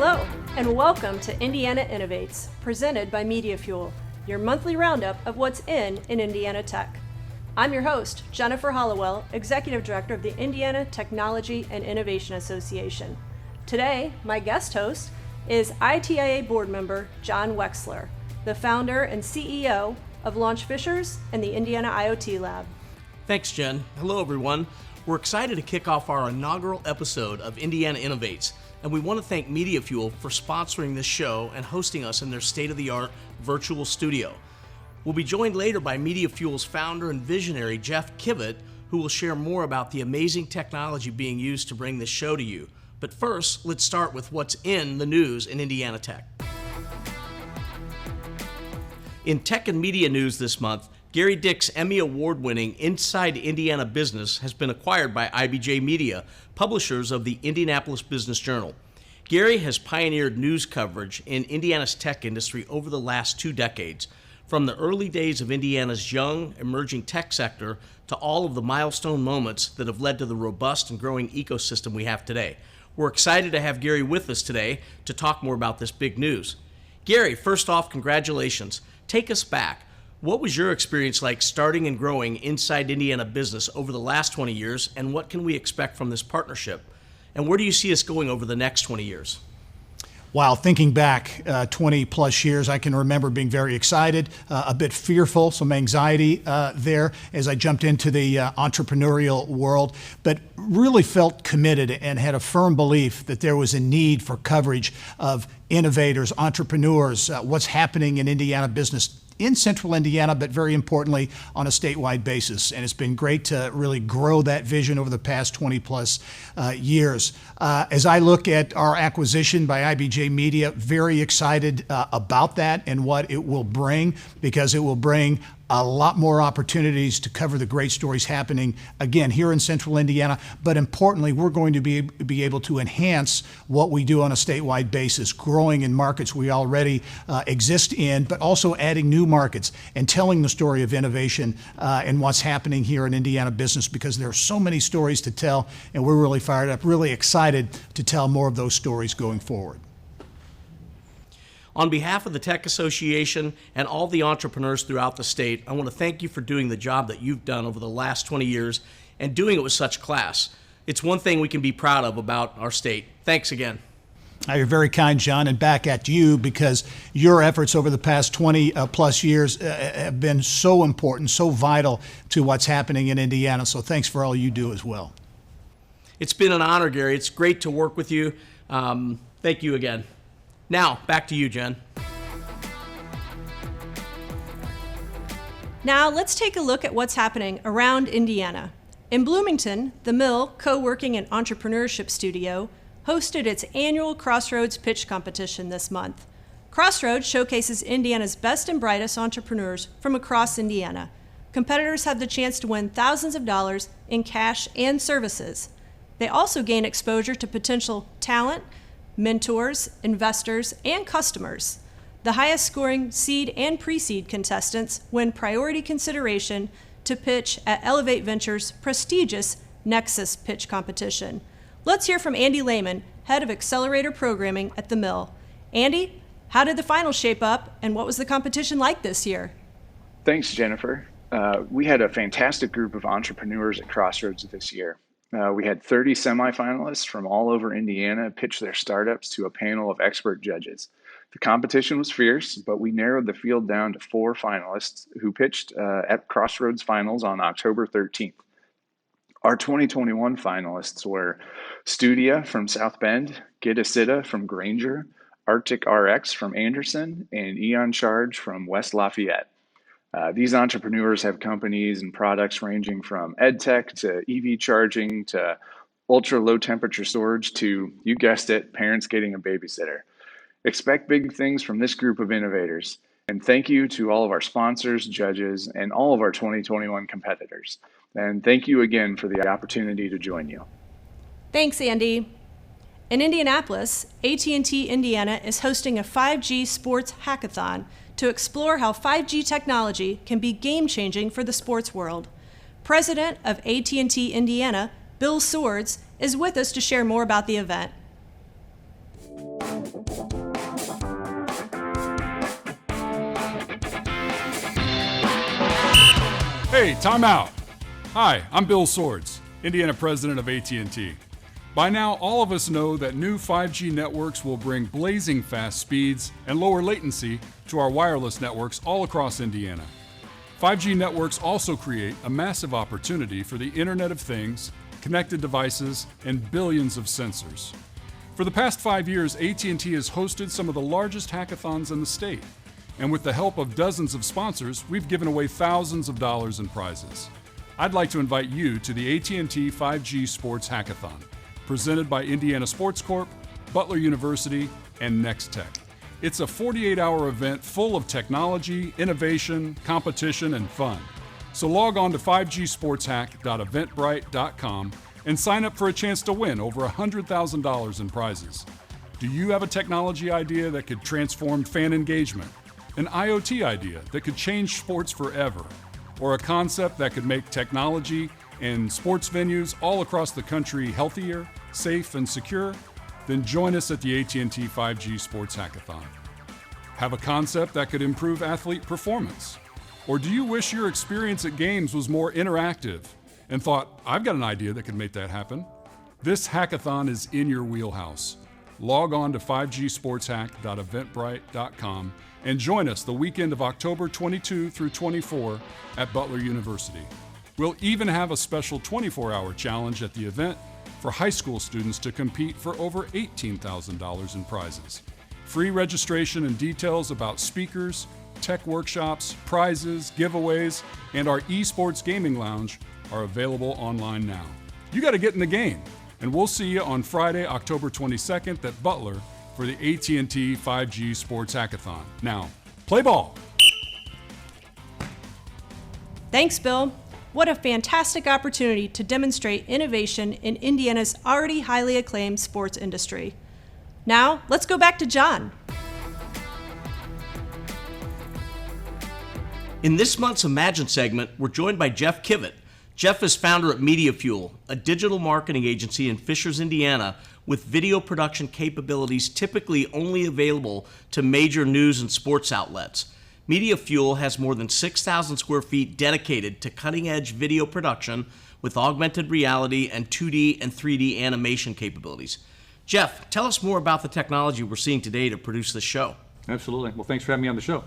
Hello, and welcome to Indiana Innovates, presented by MediaFuel, your monthly roundup of what's in Indiana tech. I'm your host, Jennifer Hallowell, Executive Director of the Indiana Technology and Innovation Association. Today, my guest host is ITIA board member John Wechsler, the founder and CEO of Launch Fishers and the Indiana IoT Lab. Thanks, Jen. Hello, everyone. We're excited to kick off our inaugural episode of Indiana Innovates, and we want to thank MediaFuel for sponsoring this show and hosting us in their state-of-the-art virtual studio. We'll be joined later by MediaFuel's founder and visionary, Jeff Kivett, who will share more about the amazing technology being used to bring this show to you. But first, let's start with what's in the news in Indiana Tech. In tech and media news this month, Gerry Dick's Emmy Award-winning Inside Indiana Business has been acquired by IBJ Media, publishers of the Indianapolis Business Journal. Gerry has pioneered news coverage in Indiana's tech industry over the last 2 decades, from the early days of Indiana's young, emerging tech sector to all of the milestone moments that have led to the robust and growing ecosystem we have today. We're excited to have Gerry with us today to talk more about this big news. Gerry, first off, congratulations. Take us back. What was your experience like starting and growing Inside Indiana Business over the last 20 years, and what can we expect from this partnership? And where do you see us going over the next 20 years? Wow, thinking back 20 plus years, I can remember being very excited, a bit fearful, some anxiety there as I jumped into the entrepreneurial world, but really felt committed and had a firm belief that there was a need for coverage of innovators, entrepreneurs, what's happening in Indiana business in central Indiana, but very importantly on a statewide basis. And it's been great to really grow that vision over the past 20 plus years. As I look at our acquisition by IBJ Media, very excited about that and what it will bring, because it will bring a lot more opportunities to cover the great stories happening, again, here in central Indiana. But importantly, we're going to be able to enhance what we do on a statewide basis, growing in markets we already exist in, but also adding new markets and telling the story of innovation and what's happening here in Indiana business, because there are so many stories to tell, and we're really fired up, really excited to tell more of those stories going forward. On behalf of the Tech Association and all the entrepreneurs throughout the state, I want to thank you for doing the job that you've done over the last 20 years and doing it with such class. It's one thing we can be proud of about our state. Thanks again. You're very kind, John, and back at you, because your efforts over the past 20 plus years have been so important, so vital to what's happening in Indiana. So thanks for all you do as well. It's been an honor, Gerry. It's great to work with you. Thank you again. Now, back to you, Jen. Now, let's take a look at what's happening around Indiana. In Bloomington, the Mill Co-working and Entrepreneurship Studio hosted its annual Crossroads pitch competition this month. Crossroads showcases Indiana's best and brightest entrepreneurs from across Indiana. Competitors have the chance to win thousands of dollars in cash and services. They also gain exposure to potential talent, mentors, investors, and customers. The highest scoring seed and pre-seed contestants win priority consideration to pitch at Elevate Ventures' prestigious Nexus pitch competition. Let's hear from Andy Lehman, head of Accelerator programming at the Mill. Andy, how did the finals shape up, and what was the competition like this year? Thanks, Jennifer. We had a fantastic group of entrepreneurs at Crossroads this year. We had 30 semifinalists from all over Indiana pitch their startups to a panel of expert judges. The competition was fierce, but we narrowed the field down to 4 finalists who pitched at Crossroads Finals on October 13th. Our 2021 finalists were Studia from South Bend, Gootee from Granger, Arctic RX from Anderson, and Eon Charge from West Lafayette. These entrepreneurs have companies and products ranging from EdTech to EV charging to ultra low temperature storage to, you guessed it, parents getting a babysitter. Expect big things from this group of innovators. And thank you to all of our sponsors, judges, and all of our 2021 competitors. And thank you again for the opportunity to join you. Thanks, Andy. In Indianapolis, AT&T Indiana is hosting a 5G Sports Hackathon to explore how 5G technology can be game-changing for the sports world. President of AT&T Indiana, Bill Soards, is with us to share more about the event. Hey, time out. Hi, I'm Bill Soards, Indiana president of AT&T. By now, all of us know that new 5G networks will bring blazing fast speeds and lower latency to our wireless networks all across Indiana. 5G networks also create a massive opportunity for the Internet of Things, connected devices, and billions of sensors. For the past 5 years, AT&T has hosted some of the largest hackathons in the state. And with the help of dozens of sponsors, we've given away thousands of dollars in prizes. I'd like to invite you to the AT&T 5G Sports Hackathon, presented by Indiana Sports Corp, Butler University, and Nextech. It's a 48-hour event full of technology, innovation, competition, and fun. So log on to 5gsportshack.eventbrite.com and sign up for a chance to win over $100,000 in prizes. Do you have a technology idea that could transform fan engagement? An IoT idea that could change sports forever? Or a concept that could make technology and sports venues all across the country healthier, safe, and secure? Then join us at the AT&T 5G Sports Hackathon. Have a concept that could improve athlete performance? Or do you wish your experience at games was more interactive and thought, I've got an idea that could make that happen? This hackathon is in your wheelhouse. Log on to 5gsportshack.eventbrite.com and join us the weekend of October 22 through 24 at Butler University. We'll even have a special 24-hour challenge at the event for high school students to compete for over $18,000 in prizes. Free registration and details about speakers, tech workshops, prizes, giveaways, and our esports gaming lounge are available online now. You got to get in the game, and we'll see you on Friday, October 22nd at Butler for the AT&T 5G Sports Hackathon. Now, play ball. Thanks, Bill. What a fantastic opportunity to demonstrate innovation in Indiana's already highly acclaimed sports industry. Now, let's go back to John. In this month's Imagine segment, we're joined by Jeff Kivett. Jeff is founder at MediaFuel, a digital marketing agency in Fishers, Indiana, with video production capabilities typically only available to major news and sports outlets. MediaFuel has more than 6,000 square feet dedicated to cutting-edge video production with augmented reality and 2D and 3D animation capabilities. Jeff, tell us more about the technology we're seeing today to produce this show. Absolutely. Well, thanks for having me on the show.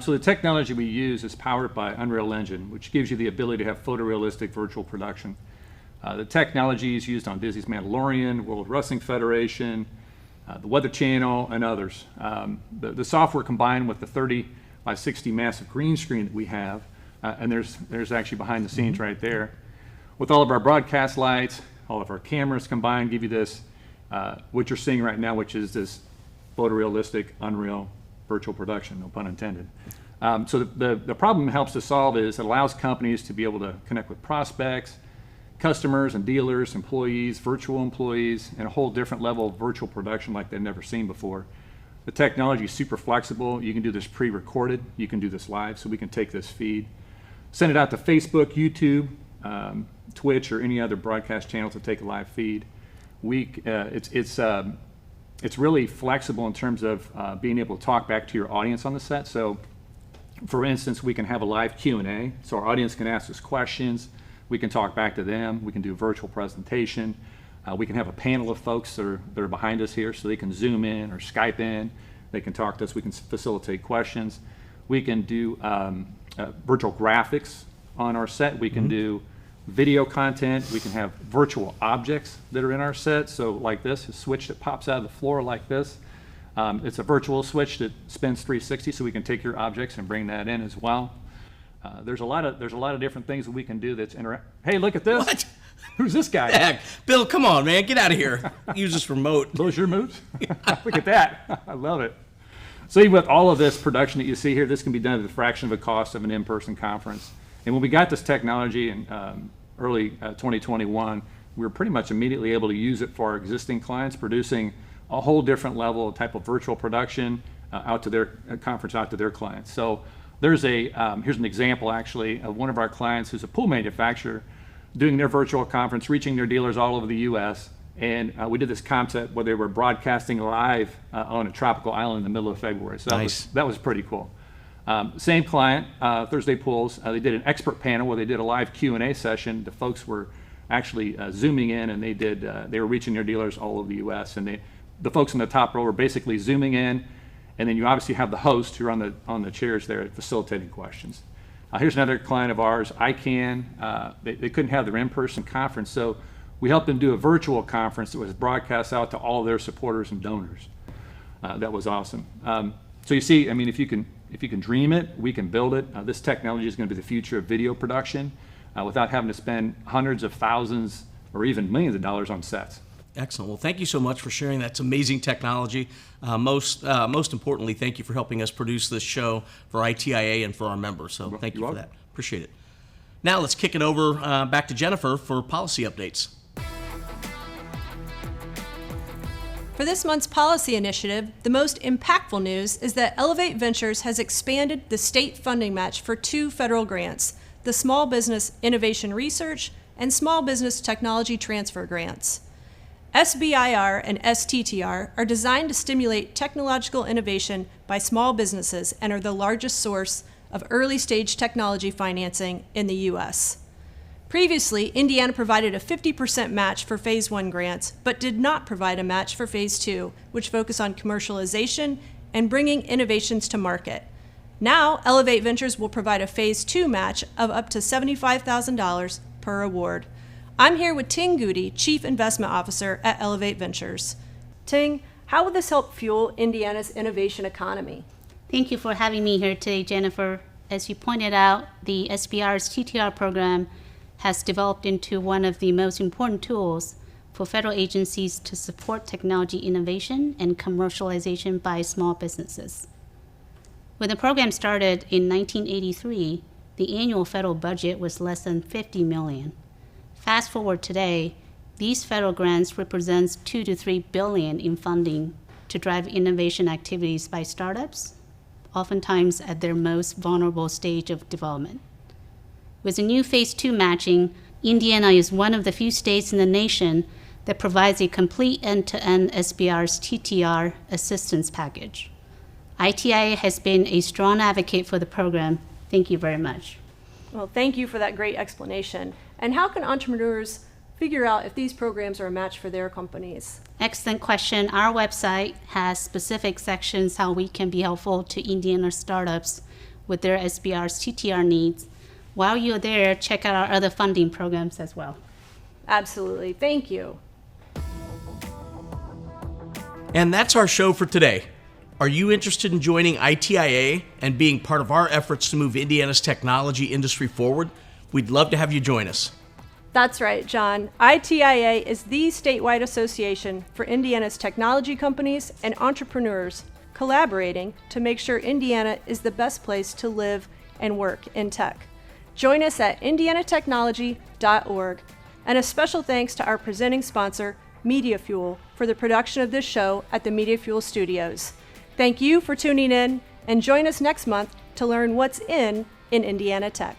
So the technology we use is powered by Unreal Engine, which gives you the ability to have photorealistic virtual production. The technology is used on Disney's Mandalorian, World Wrestling Federation, the Weather Channel, and others. The software combined with the 30 by 60 massive green screen that we have, and there's actually behind the scenes right there. With all of our broadcast lights, all of our cameras combined give you this, what you're seeing right now, which is this photorealistic, unreal virtual production, no pun intended. So the problem it helps to solve is it allows companies to be able to connect with prospects, customers and dealers, employees, virtual employees, and a whole different level of virtual production like they've never seen before. The technology is super flexible. You can do this pre-recorded. You can do this live, so we can take this feed, send it out to Facebook, YouTube, Twitch, or any other broadcast channel to take a live feed. It's really flexible in terms of being able to talk back to your audience on the set. So, for instance, we can have a live Q&A, so our audience can ask us questions. We can talk back to them. We can do a virtual presentation. We can have a panel of folks that are behind us here, so they can Zoom in or Skype in. They can talk to us. We can facilitate questions. We can do virtual graphics on our set. We can do video content. We can have virtual objects that are in our set. So like this, a switch that pops out of the floor like this. It's a virtual switch that spins 360, so we can take your objects and bring that in as well. There's a lot of different things that we can do that's Hey, look at this. What? Who's this guy? Heck, Bill, come on, man, get out of here. Use this remote. Those your moves? Look at that. I love it. So even with all of this production that you see here, this can be done at a fraction of the cost of an in-person conference. And when we got this technology in early 2021, we were pretty much immediately able to use it for our existing clients, producing a whole different level of type of virtual production out to their conference, out to their clients. So there's here's an example actually of one of our clients who's a pool manufacturer doing their virtual conference, reaching their dealers all over the U.S. And we did this concept where they were broadcasting live on a tropical island in the middle of February. So that was pretty cool. Same client, Thursday Pools. They did an expert panel where they did a live Q&A session. The folks were actually zooming in, and they were reaching their dealers all over the U.S. And the folks in the top row were basically zooming in, and then you obviously have the host who are on the chairs there facilitating questions. Here's another client of ours, ICANN. They couldn't have their in-person conference, so we helped them do a virtual conference that was broadcast out to all their supporters and donors. That was awesome. So you see, I mean, if you can dream it, we can build it. This technology is going to be the future of video production without having to spend hundreds of thousands or even millions of dollars on sets. Excellent. Well, thank you so much for sharing. That's amazing technology. Most importantly, thank you for helping us produce this show for ITIA and for our members. So thank you for that. Appreciate it. Now let's kick it over back to Jennifer for policy updates. For this month's policy initiative, the most impactful news is that Elevate Ventures has expanded the state funding match for 2 federal grants, the Small Business Innovation Research and Small Business Technology Transfer grants. SBIR and STTR are designed to stimulate technological innovation by small businesses and are the largest source of early-stage technology financing in the U.S. Previously, Indiana provided a 50% match for Phase 1 grants, but did not provide a match for Phase 2, which focus on commercialization and bringing innovations to market. Now, Elevate Ventures will provide a Phase 2 match of up to $75,000 per award. I'm here with Ting Gootee, Chief Investment Officer at Elevate Ventures. Ting, how will this help fuel Indiana's innovation economy? Thank you for having me here today, Jennifer. As you pointed out, the SBIR's TTR program has developed into one of the most important tools for federal agencies to support technology innovation and commercialization by small businesses. When the program started in 1983, the annual federal budget was less than $50 million. Fast forward today, these federal grants represent $2 to $3 billion in funding to drive innovation activities by startups, oftentimes at their most vulnerable stage of development. With the new Phase 2 matching, Indiana is one of the few states in the nation that provides a complete end-to-end SBIR's TTR assistance package. ITIA has been a strong advocate for the program. Thank you very much. Well, thank you for that great explanation. And how can entrepreneurs figure out if these programs are a match for their companies? Excellent question. Our website has specific sections how we can be helpful to Indiana startups with their SBIR's TTR needs. While you're there, check out our other funding programs as well. Absolutely. Thank you. And that's our show for today. Are you interested in joining ITIA and being part of our efforts to move Indiana's technology industry forward? We'd love to have you join us. That's right, John. ITIA is the statewide association for Indiana's technology companies and entrepreneurs collaborating to make sure Indiana is the best place to live and work in tech. Join us at indianatechnology.org. And a special thanks to our presenting sponsor, MediaFuel, for the production of this show at the MediaFuel studios. Thank you for tuning in, and join us next month to learn what's in Indiana Tech.